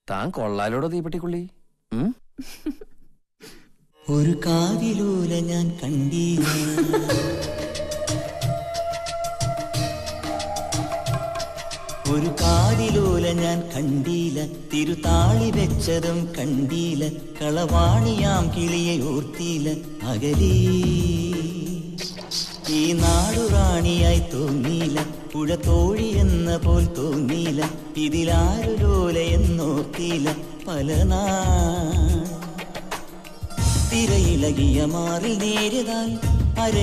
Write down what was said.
താൻ കൊള്ളാലോടോ തീപ്പെട്ടിക്കുള്ളി. ഒരു കാതിലൂല ഞാൻ കണ്ടീല, ഒരു കാതിലൂല ഞാൻ കണ്ടീല, തിരുതാളി വെച്ചതും കണ്ടീല, കളവാണിയാം കിളിയെ ഓർത്തീല. അകലീ ഈ നാടുറാണിയായി തോന്നീല, പുഴ തോഴി എന്ന പോൽ തോന്നീല, ഇതിലാരുലോല എന്നോർത്തീല. പല തിരയിളകിയ മാറിൽ നേരിതാൽ അര